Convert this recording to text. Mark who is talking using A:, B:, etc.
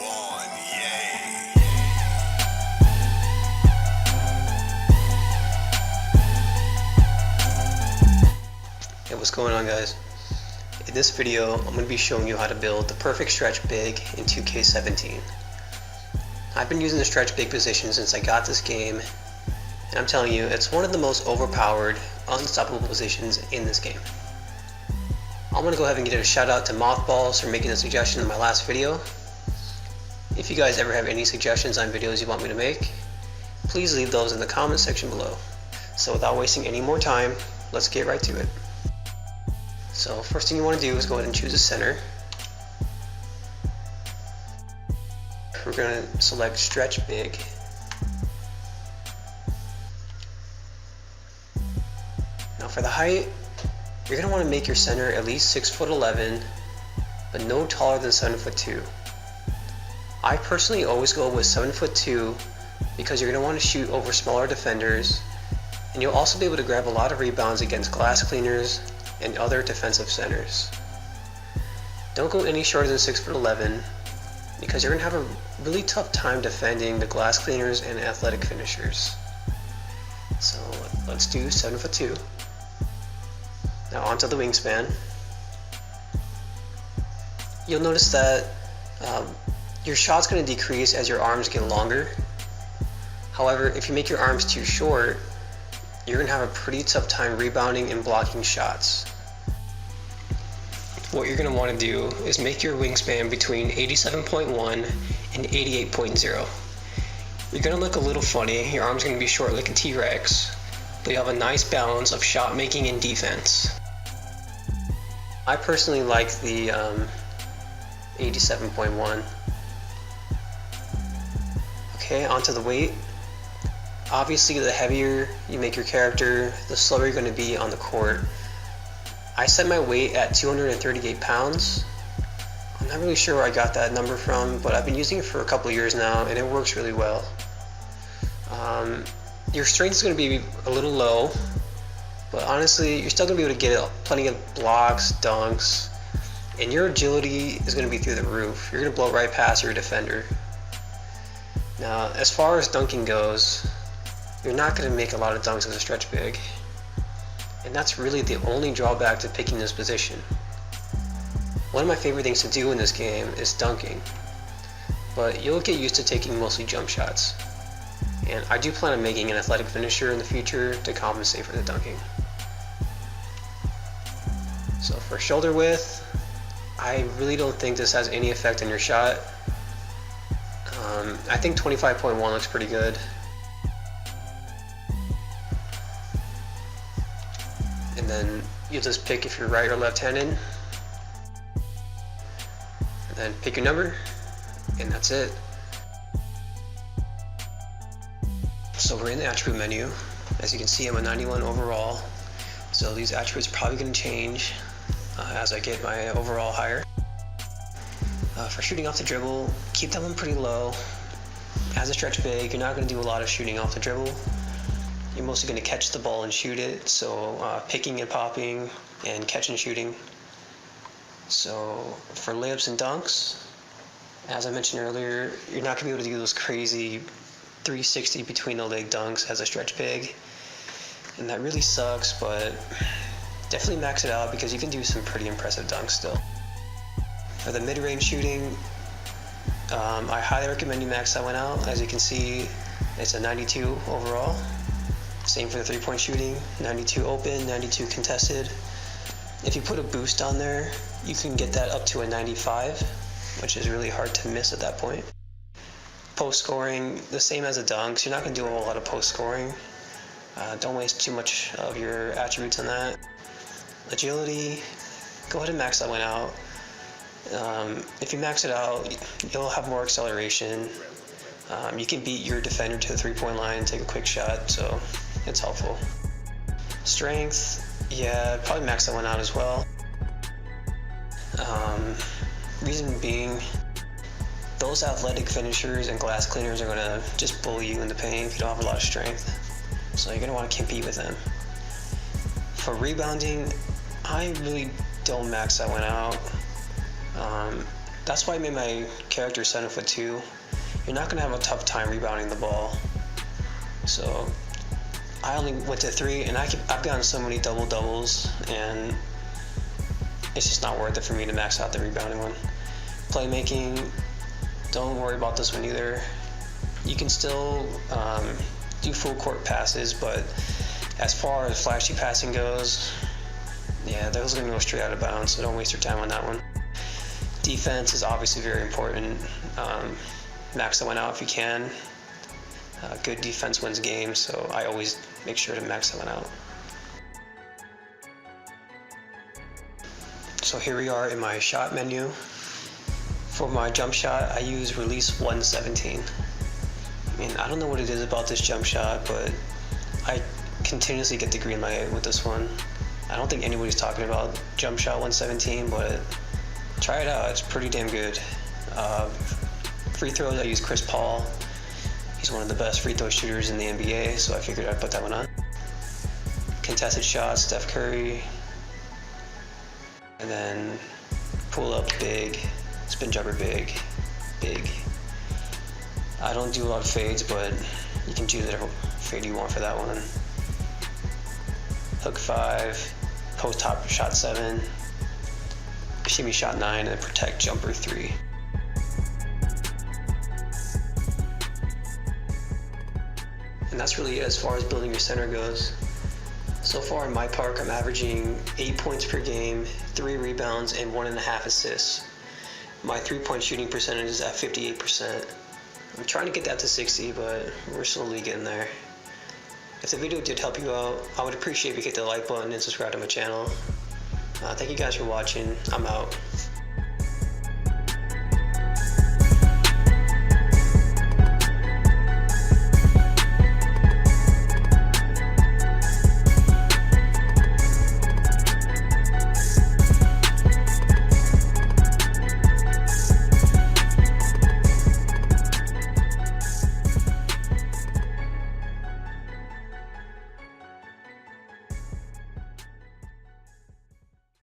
A: one, yay.
B: Hey, what's going on, guys? In this video, I'm going to be showing you how to build the perfect stretch big in 2K17. I've been using the stretch big position since I got this game, and I'm telling you, it's one of the most overpowered, unstoppable positions in this game. I'm going to go ahead and give a shout out to Mothballs for making a suggestion in my last video. If you guys ever have any suggestions on videos you want me to make, please leave those in the comment section below. So without wasting any more time, let's get right to it. So first thing you want to do is go ahead and choose a center. We're going to select stretch big. Now for the height, you're going to want to make your center at least 6'11", but no taller than 7'2". I personally always go with 7'2" because you're going to want to shoot over smaller defenders, and you'll also be able to grab a lot of rebounds against glass cleaners and other defensive centers. Don't go any shorter than 6'11", because you're going to have a really tough time defending the glass cleaners and athletic finishers. So let's do 7'2". Now onto the wingspan. You'll notice that your shot's going to decrease as your arms get longer. However, if you make your arms too short, you're going to have a pretty tough time rebounding and blocking shots. What you're going to want to do is make your wingspan between 87.1 and 88.0. You're going to look a little funny, your arm's going to be short like a T-Rex, but you have a nice balance of shot making and defense. I personally like the 87.1. Okay, onto the weight. Obviously, the heavier you make your character, the slower you're going to be on the court. I set my weight at 238 pounds. I'm not really sure where I got that number from, but I've been using it for a couple of years now, and it works really well. Your strength is going to be a little low, but honestly, you're still going to be able to get plenty of blocks, dunks, and your agility is going to be through the roof. You're going to blow right past your defender. Now, as far as dunking goes, you're not going to make a lot of dunks as a stretch big, and that's really the only drawback to picking this position. One of my favorite things to do in this game is dunking, but you'll get used to taking mostly jump shots, and I do plan on making an athletic finisher in the future to compensate for the dunking. So for shoulder width, I really don't think this has any effect on your shot. I think 25.1 looks pretty good. And then you'll just pick if you're right or left-handed. And then pick your number, and that's it. So we're in the attribute menu. As you can see, I'm a 91 overall. So these attributes are probably going to change as I get my overall higher. For shooting off the dribble, keep that one pretty low. As a stretch big, you're not going to do a lot of shooting off the dribble. You're mostly going to catch the ball and shoot it, so picking and popping and catch and shooting. So for layups and dunks, as I mentioned earlier, you're not going to be able to do those crazy 360 between the leg dunks as a stretch big, and that really sucks, but definitely max it out because you can do some pretty impressive dunks still. For the mid-range shooting, I highly recommend you max that one out. As you can see, it's a 92 overall. Same for the three-point shooting, 92 open, 92 contested. If you put a boost on there, you can get that up to a 95, which is really hard to miss at that point. Post scoring, the same as the dunks. You're not going to do a whole lot of post scoring. Don't waste too much of your attributes on that. Agility, go ahead and max that one out. If you max it out, you'll have more acceleration. You can beat your defender to the three-point line and take a quick shot, so it's helpful. Strength, yeah, probably max that one out as well. Reason being, those athletic finishers and glass cleaners are going to just bully you in the paint if you don't have a lot of strength. So you're going to want to compete with them. For rebounding, I really don't max that one out. That's why I made my character 7'2". You're not gonna have a tough time rebounding the ball. So I only went to 3, and I've gotten so many double doubles, and it's just not worth it for me to max out the rebounding one. Playmaking, don't worry about this one either. You can still do full court passes, but as far as flashy passing goes, yeah, those are gonna go straight out of bounds, so don't waste your time on that one. Defense is obviously very important. Max that one out if you can. Good defense wins games, so I always make sure to max that one out. So here we are in my shot menu. For my jump shot, I use release 117. I mean, I don't know what it is about this jump shot, but I continuously get the green light with this one. I don't think anybody's talking about jump shot 117, but try it out, it's pretty damn good. Free throws, I use Chris Paul. He's one of the best free throw shooters in the NBA, so I figured I'd put that one on. Contested shots, Steph Curry. And then pull up big, spin jumper big, big. I don't do a lot of fades, but you can choose whatever fade you want for that one. Hook 5, post hop shot 7, shimmy shot 9, and protect jumper 3. And that's really it as far as building your center goes. So far in my park, I'm averaging 8 points per game, 3 rebounds, and 1.5 assists. My 3-point shooting percentage is at 58%. I'm trying to get that to 60, but we're slowly getting there. If the video did help you out, I would appreciate if you hit the like button and subscribe to my channel. Thank you guys for watching. I'm out.